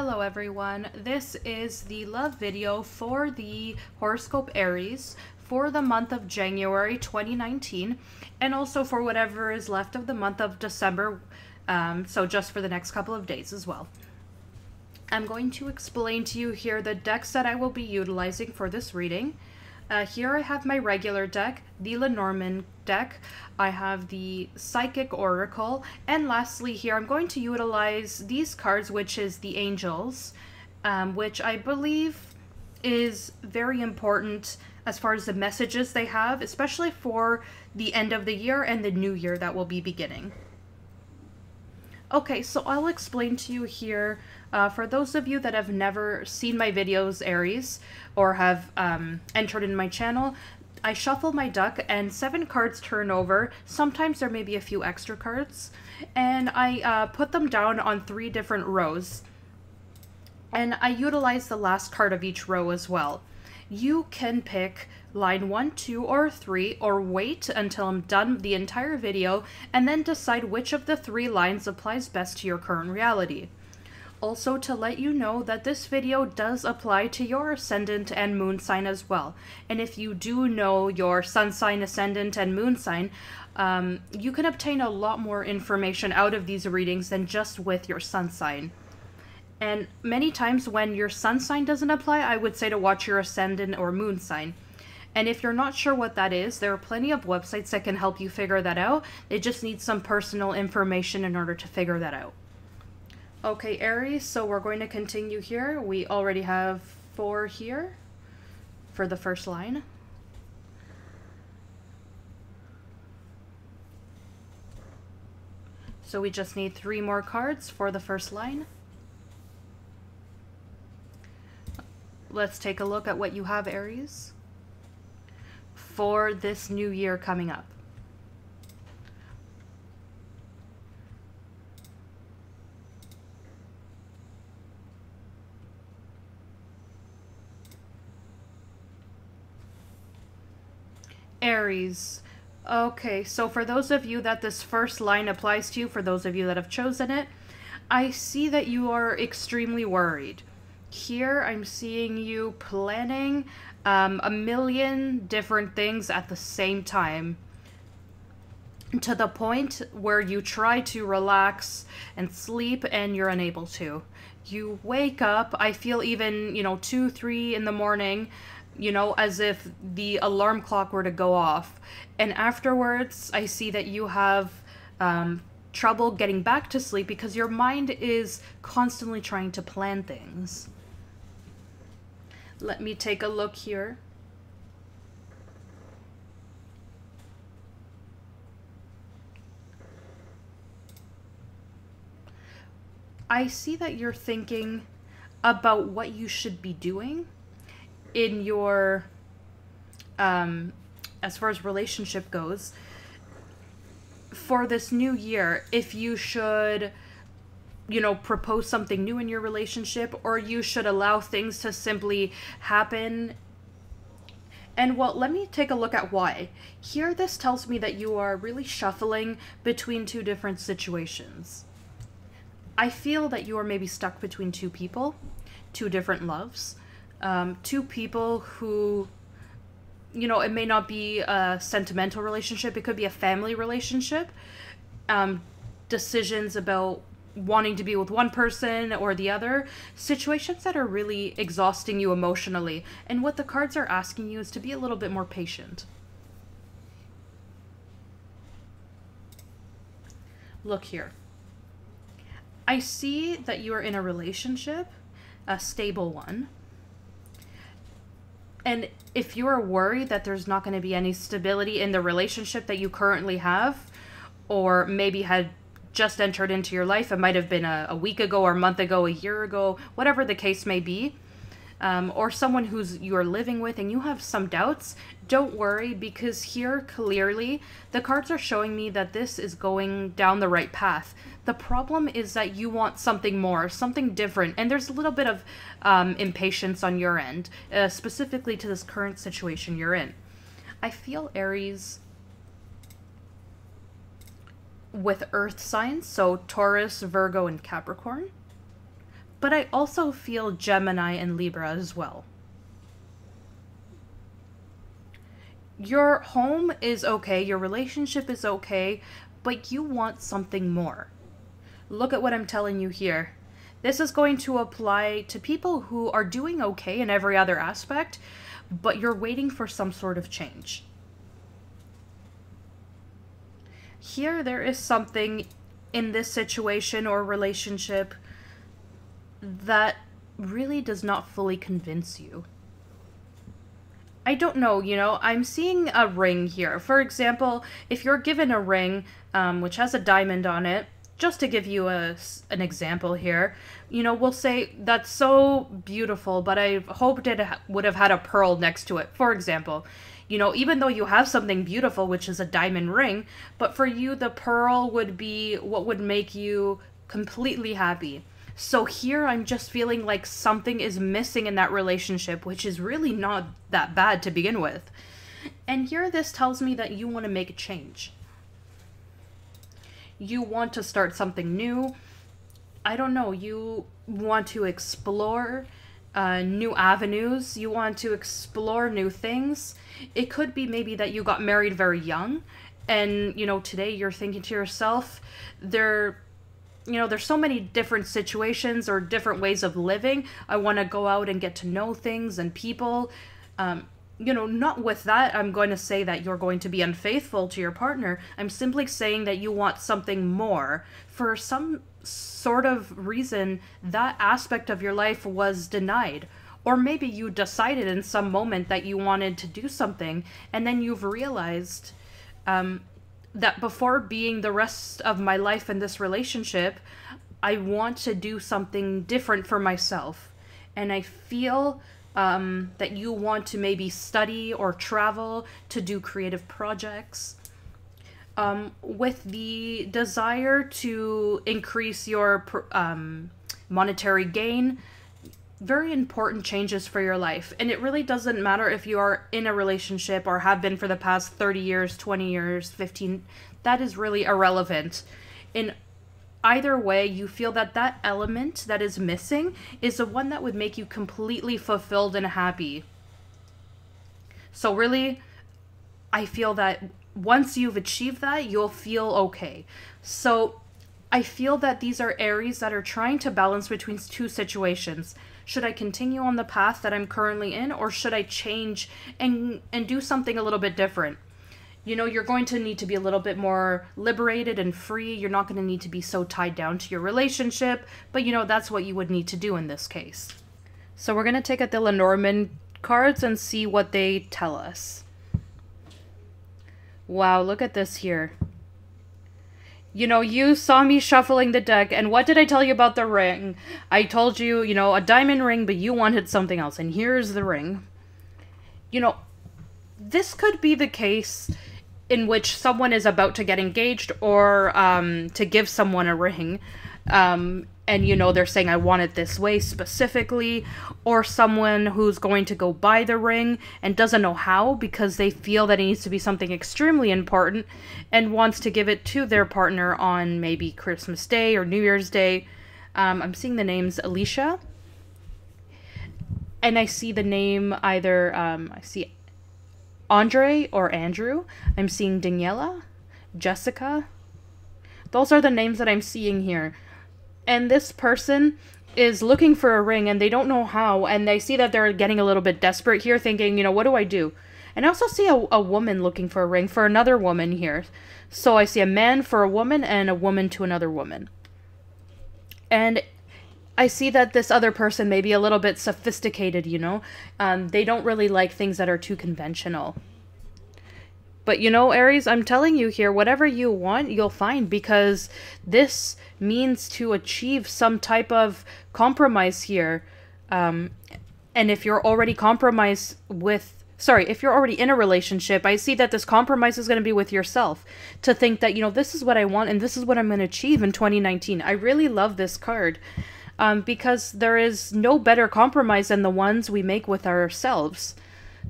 Hello everyone, this is the love video for the horoscope Aries for the month of January 2019 and also for whatever is left of the month of December, so just for the next couple of days as well. I'm going to explain to you here the decks that I will be utilizing for this reading. Here I have my regular deck, the Lenormand deck. I have the Psychic Oracle, and lastly here I'm going to utilize these cards, which is the Angels, which I believe is very important as far as the messages they have, especially for the end of the year and the new year that will be beginning. Okay, so I'll explain to you here, for those of you that have never seen my videos, Aries, or have entered in my channel, I shuffle my deck and 7 cards turn over. Sometimes there may be a few extra cards, and I put them down on 3 different rows. And I utilize the last card of each row as well. You can pick line 1, 2, or 3, or wait until I'm done the entire video and then decide which of the 3 lines applies best to your current reality. Also, to let you know that this video does apply to your ascendant and moon sign as well. And if you do know your sun sign, ascendant, and moon sign, you can obtain a lot more information out of these readings than just with your sun sign. And many times when your sun sign doesn't apply, I would say to watch your ascendant or moon sign. And if you're not sure what that is, there are plenty of websites that can help you figure that out. It just needs some personal information in order to figure that out. Okay, Aries, so we're going to continue here. We already have 4 here for the first line. So we just need 3 more cards for the first line. Let's take a look at what you have, Aries, for this new year coming up. Aries. Okay, so for those of you that this first line applies to, for those of you that have chosen it, I see that you are extremely worried. Here I'm seeing you planning a million different things at the same time, to the point where you try to relax and sleep and you're unable to. You wake up, I feel even, 2, 3 in the morning, as if the alarm clock were to go off. And afterwards, I see that you have trouble getting back to sleep because your mind is constantly trying to plan things. Let me take a look here. I see that you're thinking about what you should be doing in your, as far as relationship goes, for this new year, if you should, propose something new in your relationship, or you should allow things to simply happen. And well, let me take a look at why. Here, this tells me that you are really shuffling between 2 different situations. I feel that you are maybe stuck between 2 people, 2 different loves, 2 people who, it may not be a sentimental relationship, it could be a family relationship, decisions about wanting to be with one person or the other, situations that are really exhausting you emotionally. And what the cards are asking you is to be a little bit more patient. Look here. I see that you are in a relationship, a stable one. And if you are worried that there's not going to be any stability in the relationship that you currently have, or maybe had just entered into your life, it might have been a week ago or a month ago, a year ago, whatever the case may be, or someone who's you're living with and you have some doubts, don't worry, because here clearly the cards are showing me that this is going down the right path. The problem is that you want something more, something different, and there's a little bit of impatience on your end, specifically to this current situation you're in. I feel, Aries, with earth signs, so Taurus, Virgo, and Capricorn, but I also feel Gemini and Libra as well. Your home is okay, your relationship is okay, but you want something more. Look at what I'm telling you here. This is going to apply to people who are doing okay in every other aspect, but you're waiting for some sort of change. Here, there is something in this situation or relationship that really does not fully convince you. I don't know, you know, I'm seeing a ring here. For example, if you're given a ring, which has a diamond on it, just to give you an example here, you know, we'll say that's so beautiful, but I hoped it would have had a pearl next to it, for example. You know, even though you have something beautiful, which is a diamond ring, but for you, the pearl would be what would make you completely happy. So here I'm just feeling like something is missing in that relationship, which is really not that bad to begin with. And here this tells me that you want to make a change. You want to start something new. I don't know, you want to explore new avenues. You want to explore new things. It could be maybe that you got married very young and, you know, today you're thinking to yourself, there's so many different situations or different ways of living. I want to go out and get to know things and people. You know, not with that, I'm going to say that you're going to be unfaithful to your partner. I'm simply saying that you want something more. For some sort of reason, that aspect of your life was denied. Or maybe you decided in some moment that you wanted to do something, and then you've realized that before being the rest of my life in this relationship, I want to do something different for myself. And I feel that you want to maybe study or travel to do creative projects. With the desire to increase your monetary gain, very important changes for your life. And it really doesn't matter if you are in a relationship or have been for the past 30 years, 20 years, 15, that is really irrelevant. In either way, you feel that that element that is missing is the one that would make you completely fulfilled and happy. So really, I feel that once you've achieved that, you'll feel okay. So I feel that these are Aries that are trying to balance between two situations. Should I continue on the path that I'm currently in, or should I change and do something a little bit different? You know, you're going to need to be a little bit more liberated and free. You're not going to need to be so tied down to your relationship, but you know, that's what you would need to do in this case. So we're going to take out the Lenormand cards and see what they tell us. Wow, look at this here. You know, you saw me shuffling the deck, and what did I tell you about the ring? I told you, you know, a diamond ring, but you wanted something else, and here's the ring. You know, this could be the case in which someone is about to get engaged or to give someone a ring. And, you know, they're saying, I want it this way specifically. Or someone who's going to go buy the ring and doesn't know how because they feel that it needs to be something extremely important and wants to give it to their partner on maybe Christmas Day or New Year's Day. I'm seeing the names Alicia. And I see the name either, I see Andre or Andrew. I'm seeing Daniela, Jessica. Those are the names that I'm seeing here. And this person is looking for a ring and they don't know how, and they see that they're getting a little bit desperate here, thinking, you know, what do I do? And I also see a woman looking for a ring for another woman here. So I see a man for a woman and a woman to another woman. And I see that this other person may be a little bit sophisticated, you know. They don't really like things that are too conventional. But, you know, Aries, I'm telling you here, whatever you want, you'll find, because this means to achieve some type of compromise here. And if you're already if you're already in a relationship, I see that this compromise is going to be with yourself. To think that, you know, this is what I want and this is what I'm going to achieve in 2019. I really love this card. Because there is no better compromise than the ones we make with ourselves.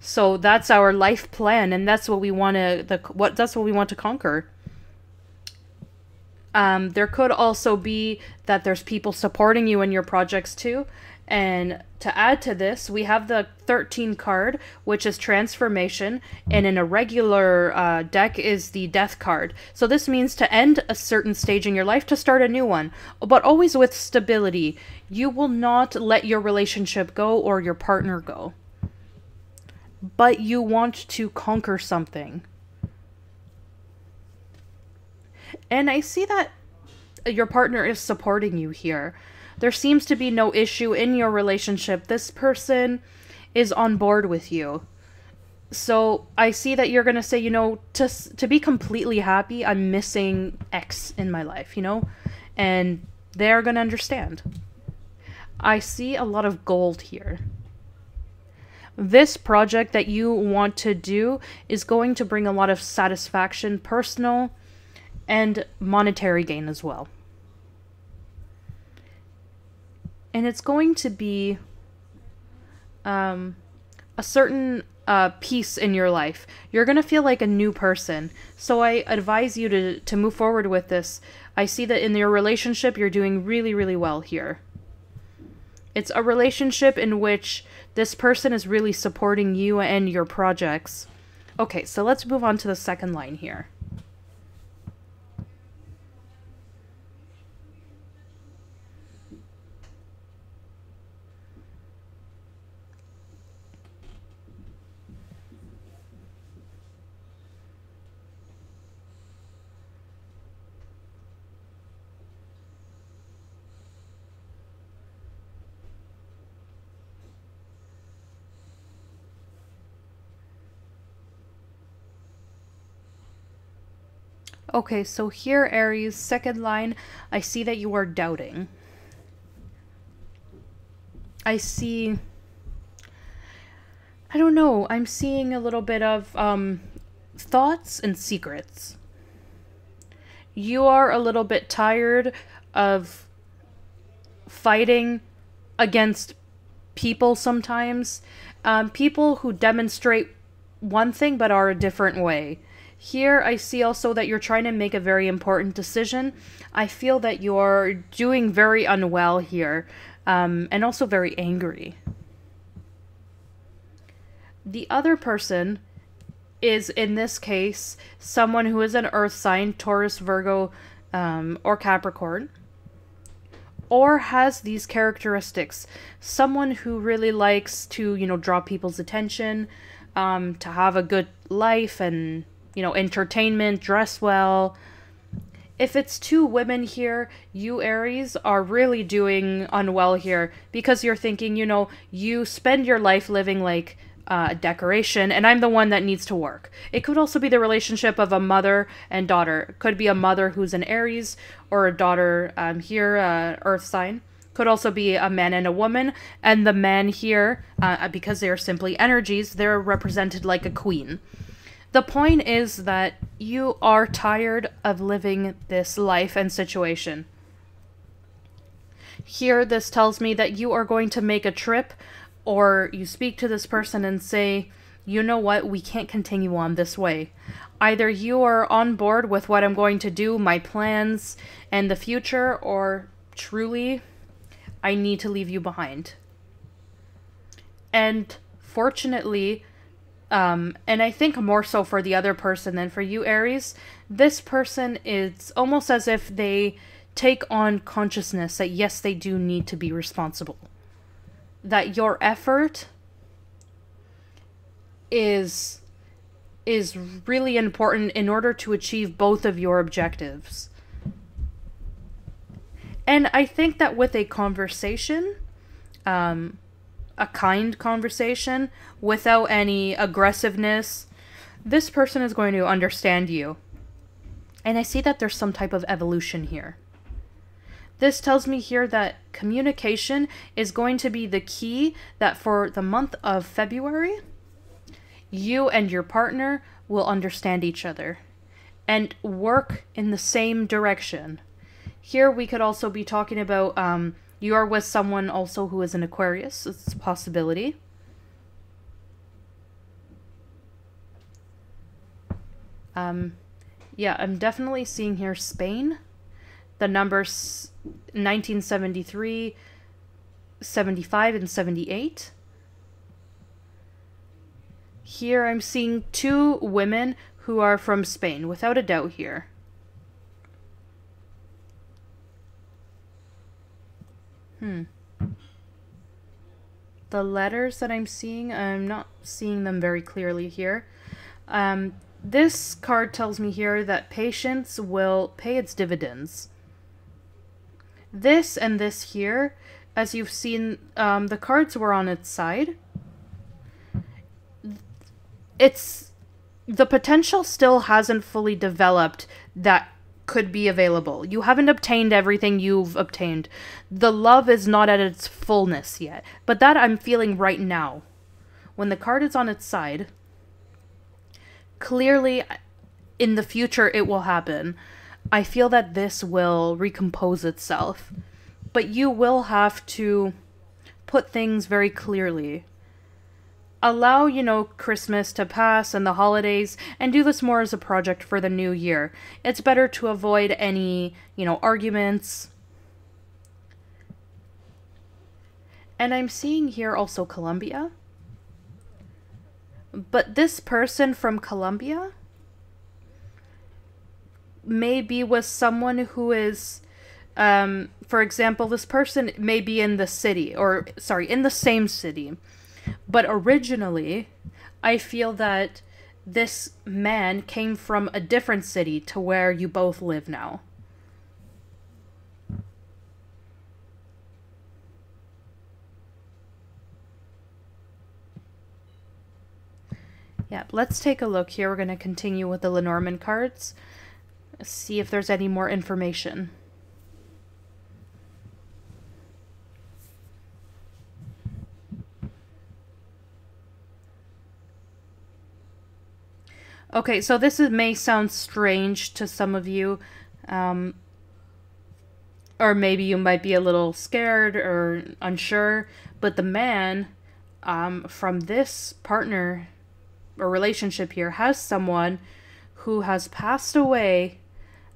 So that's our life plan, and that's what we want to that's what we want to conquer. There could also be that there's people supporting you in your projects too. And to add to this, we have the 13 card, which is transformation, and in a regular deck is the death card. So this means to end a certain stage in your life, to start a new one, but always with stability. You will not let your relationship go or your partner go, but you want to conquer something. And I see that your partner is supporting you here. There seems to be no issue in your relationship. This person is on board with you. So I see that you're going to say, you know, to be completely happy, I'm missing X in my life, you know? And they're going to understand. I see a lot of gold here. This project that you want to do is going to bring a lot of satisfaction, personal and monetary gain as well. And it's going to be a certain peace in your life. You're going to feel like a new person. So I advise you to move forward with this. I see that in your relationship, you're doing really, really well here. It's a relationship in which this person is really supporting you and your projects. Okay, so let's move on to the second line here. Okay, so here, Aries, second line, I see that you are doubting. I see, I don't know, I'm seeing a little bit of thoughts and secrets. You are a little bit tired of fighting against people sometimes. People who demonstrate one thing but are a different way. Here, I see also that you're trying to make a very important decision. I feel that you're doing very unwell here, and also very angry. The other person is, in this case, someone who is an earth sign, Taurus, Virgo, or Capricorn, or has these characteristics. Someone who really likes to, you know, draw people's attention, to have a good life and, you know, entertainment, dress well. If it's two women here, you Aries are really doing unwell here because you're thinking, you know, you spend your life living like a decoration and I'm the one that needs to work. It could also be the relationship of a mother and daughter. It could be a mother who's an Aries or a daughter here, earth sign. Could also be a man and a woman, and the man here, because they are simply energies, they're represented like a queen. The point is that you are tired of living this life and situation. Here, this tells me that you are going to make a trip, or you speak to this person and say, you know what, we can't continue on this way. Either you are on board with what I'm going to do, my plans, and the future, or truly, I need to leave you behind. And fortunately, and I think more so for the other person than for you, Aries, this person is almost as if they take on consciousness that yes, they do need to be responsible. That your effort is really important in order to achieve both of your objectives. And I think that with a conversation, a kind conversation without any aggressiveness, this person is going to understand you. And I see that there's some type of evolution here. This tells me here that communication is going to be the key, that for the month of February, you and your partner will understand each other and work in the same direction. Here we could also be talking about you are with someone also who is an Aquarius. It's a possibility. Yeah, I'm definitely seeing here Spain. the numbers 1973, 75, and 78. Here I'm seeing two women who are from Spain, without a doubt here. The letters that I'm seeing, I'm not seeing them very clearly here. This card tells me here that patience will pay its dividends. This and this here, as you've seen, the cards were on its side. The potential still hasn't fully developed that could be available. You haven't obtained everything you've obtained. The love is not at its fullness yet. But that I'm feeling right now. When the card is on its side, clearly in the future it will happen. I feel that this will recompose itself. But you will have to put things very clearly. Allow, you know, Christmas to pass and the holidays, and do this more as a project for the new year. It's better to avoid any, you know, arguments. And I'm seeing here also Colombia. But this person from Colombia may be with someone who is, for example, this person may be in the city, or, sorry, in the same city. But originally, I feel that this man came from a different city to where you both live now. Yeah, let's take a look here. We're going to continue with the Lenormand cards. See if there's any more information. Okay, so this may sound strange to some of you, or maybe you might be a little scared or unsure, but the man from this partner or relationship here has someone who has passed away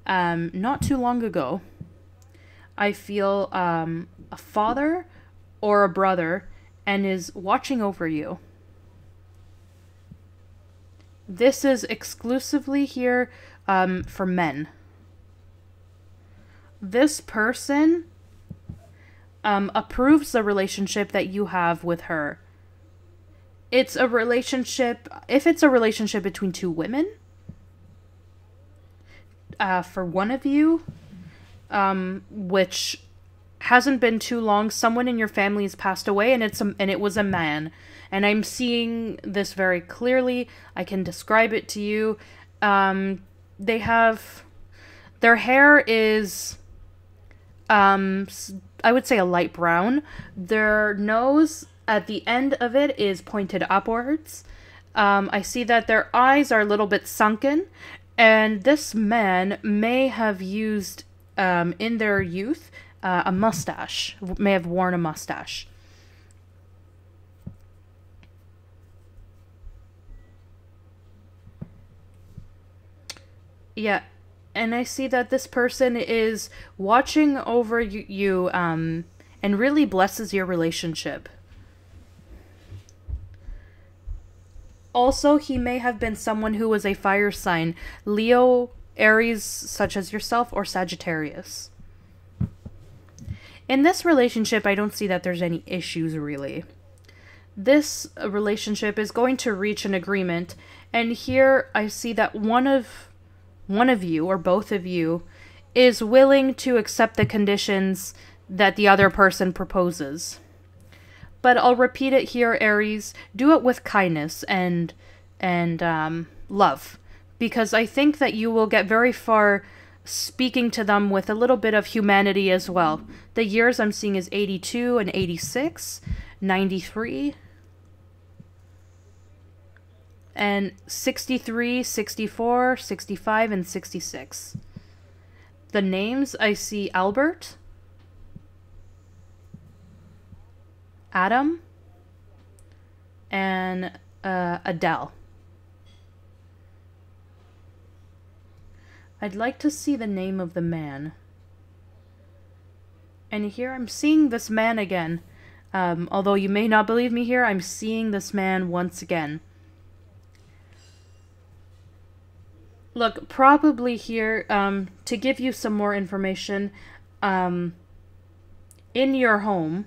not too long ago. I feel a father or a brother and is watching over you. This is exclusively here for men. This person approves the relationship that you have with her. It's a relationship, if it's a relationship between two women, for one of you, which hasn't been too long, someone in your family has passed away, and it was a man. And I'm seeing this very clearly. I can describe it to you. They have, their hair is, I would say a light brown. Their nose at the end of it is pointed upwards. I see that their eyes are a little bit sunken. And this man may have used, in their youth, a mustache, may have worn a mustache. Yeah, and I see that this person is watching over you and really blesses your relationship. Also, he may have been someone who was a fire sign, Leo, Aries, such as yourself, or Sagittarius. In this relationship, I don't see that there's any issues, really. This relationship is going to reach an agreement, and here I see that one of you, or both of you, is willing to accept the conditions that the other person proposes. But I'll repeat it here, Aries. Do it with kindness and love. Because I think that you will get very far speaking to them with a little bit of humanity as well. The years I'm seeing is 82 and 86, 93, and 63, 64, 65, and 66. The names, I see Albert, Adam, and Adele. I'd like to see the name of the man. And here I'm seeing this man again. Although you may not believe me here, I'm seeing this man once again. Look, probably here, to give you some more information, in your home,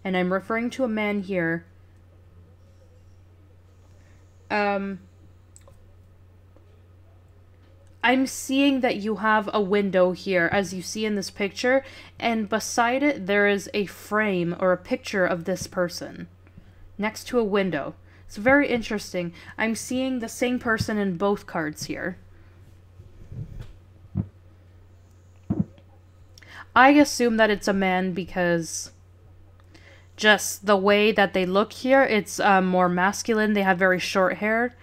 and I'm referring to a man here, I'm seeing that you have a window here, as you see in this picture, and beside it there is a frame or a picture of this person next to a window. It's very interesting. I'm seeing the same person in both cards here. I assume that it's a man because just the way that they look here, it's more masculine. They have very short hair.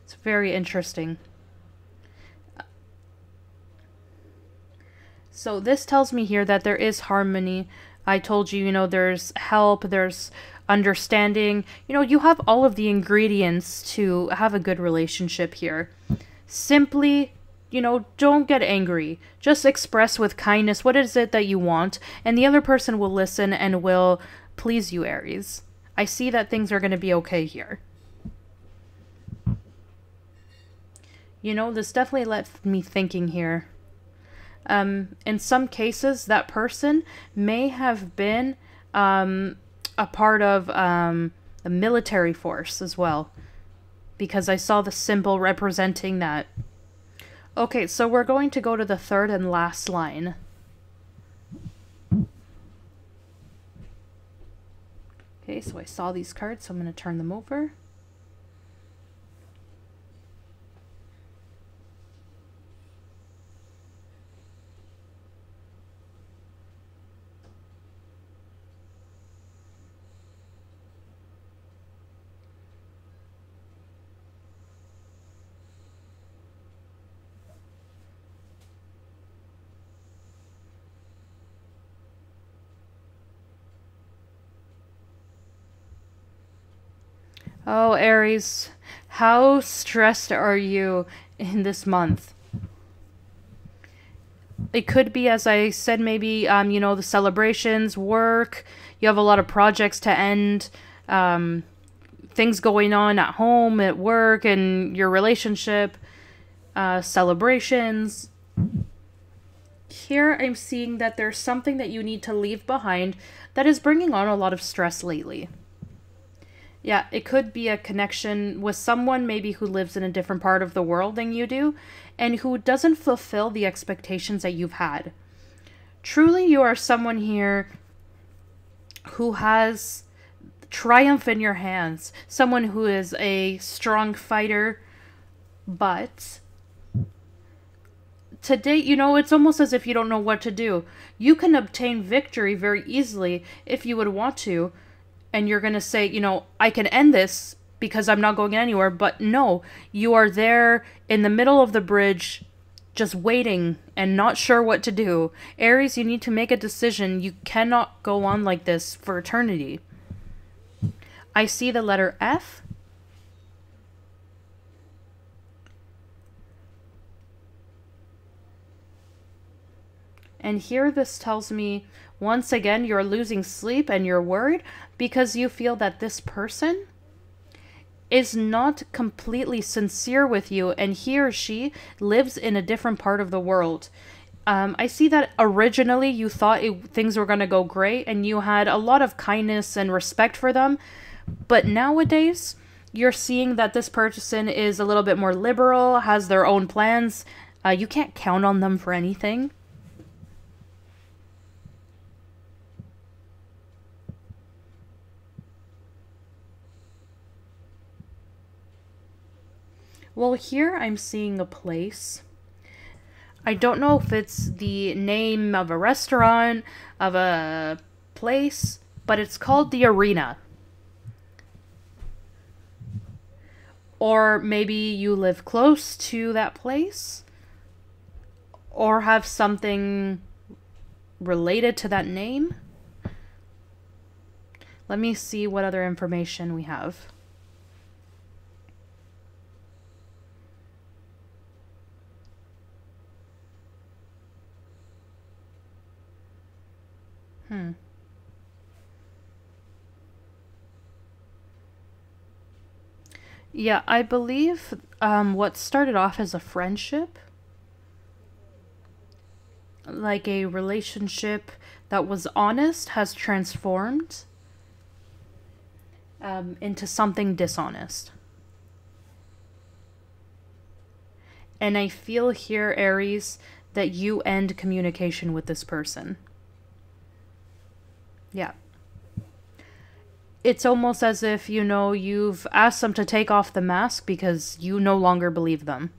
It's very interesting. So this tells me here that there is harmony. I told you, you know, there's help, there's understanding. You know, you have all of the ingredients to have a good relationship here. Simply, you know, don't get angry. Just express with kindness what is it that you want, and the other person will listen and will please you, Aries. I see that things are going to be okay here. You know, this definitely left me thinking here. In some cases, that person may have been a part of a military force as well, because I saw the symbol representing that. Okay, so we're going to go to the third and last line. Okay, so I saw these cards, so I'm going to turn them over. Oh, Aries, how stressed are you in this month? It could be, as I said, maybe, you know, the celebrations, work, you have a lot of projects to end, things going on at home, at work, and your relationship, celebrations. Here I'm seeing that there's something that you need to leave behind that is bringing on a lot of stress lately. Yeah, it could be a connection with someone maybe who lives in a different part of the world than you do, and who doesn't fulfill the expectations that you've had. Truly, you are someone here who has triumph in your hands, someone who is a strong fighter, but to date, you know, it's almost as if you don't know what to do. You can obtain victory very easily if you would want to, and you're going to say, you know, I can end this because I'm not going anywhere. But no, you are there in the middle of the bridge, just waiting and not sure what to do. Aries, you need to make a decision. You cannot go on like this for eternity. I see the letter F. And here this tells me, once again, you're losing sleep and you're worried because you feel that this person is not completely sincere with you, and he or she lives in a different part of the world. I see that originally you thought things were going to go great and you had a lot of kindness and respect for them, but nowadays you're seeing that this person is a little bit more liberal, has their own plans. You can't count on them for anything. Well, here I'm seeing a place. I don't know if it's the name of a restaurant, of a place, but it's called the Arena. Or maybe you live close to that place, or have something related to that name. Let me see what other information we have. Yeah, I believe what started off as a friendship, like a relationship that was honest, has transformed into something dishonest. And I feel here, Aries, that you end communication with this person. Yeah. It's almost as if, you know, you've asked them to take off the mask because you no longer believe them.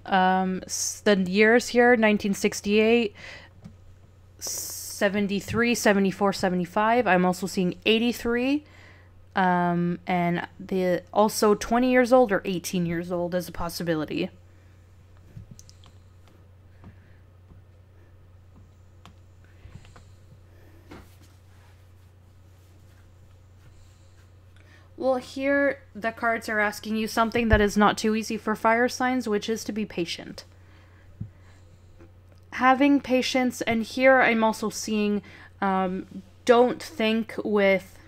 The years here, 1968, 73, 74, 75. I'm also seeing 83. And the also 20 years old or 18 years old as a possibility. Well, here the cards are asking you something that is not too easy for fire signs, which is to be patient. Having patience, and here I'm also seeing don't think with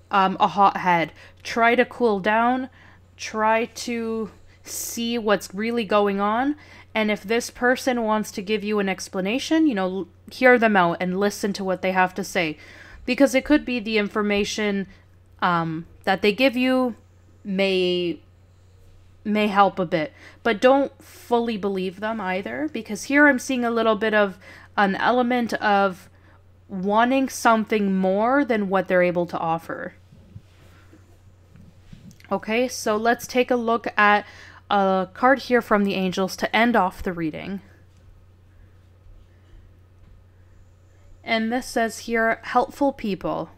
a hot head. Try to cool down. Try to see what's really going on. And if this person wants to give you an explanation, you know, hear them out and listen to what they have to say. Because it could be the information that they give you may help a bit. But don't fully believe them either. Because here I'm seeing a little bit of an element of wanting something more than what they're able to offer. Okay, so let's take a look at a card here from the angels to end off the reading. And this says here, helpful people.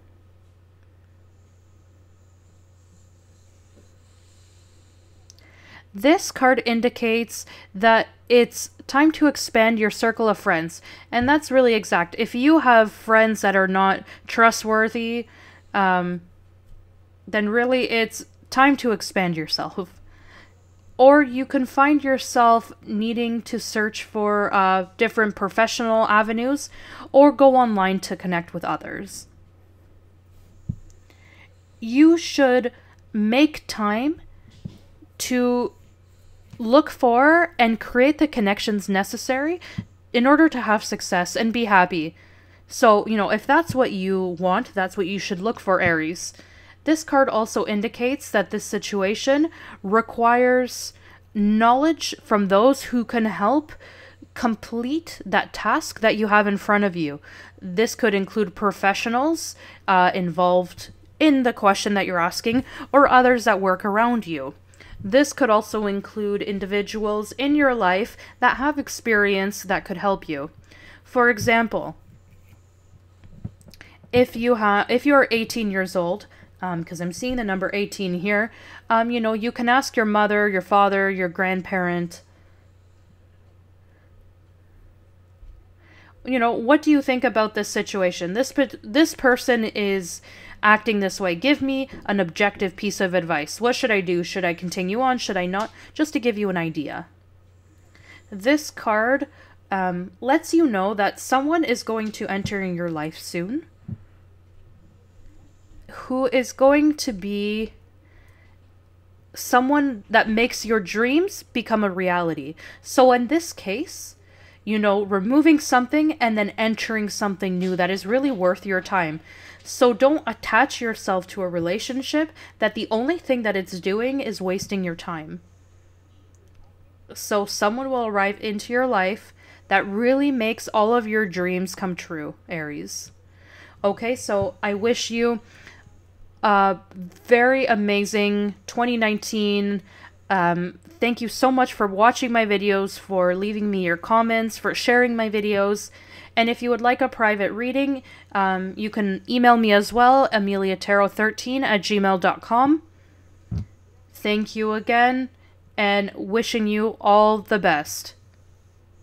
This card indicates that it's time to expand your circle of friends. And that's really exact. If you have friends that are not trustworthy, then really it's time to expand yourself. Or you can find yourself needing to search for different professional avenues or go online to connect with others. You should make time to look for and create the connections necessary in order to have success and be happy. So, you know, if that's what you want, that's what you should look for, Aries. This card also indicates that this situation requires knowledge from those who can help complete that task that you have in front of you. This could include professionals involved in the question that you're asking, or others that work around you. This could also include individuals in your life that have experience that could help you. For example, if you're 18 years old, because I'm seeing the number 18 here, you know, you can ask your mother, your father, your grandparent, you know, what do you think about this situation? This person is acting this way. Give me an objective piece of advice. What should I do? Should I continue on? Should I not? Just to give you an idea. This card lets you know that someone is going to enter in your life soon, who is going to be someone that makes your dreams become a reality. So in this case, you know, removing something and then entering something new that is really worth your time. So don't attach yourself to a relationship that the only thing that it's doing is wasting your time. So someone will arrive into your life that really makes all of your dreams come true, Aries. Okay, so I wish you a very amazing 2019. Thank you so much for watching my videos, for leaving me your comments, for sharing my videos. And if you would like a private reading, you can email me as well, ameliatarot13@gmail.com. Thank you again, and wishing you all the best.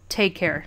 Take care.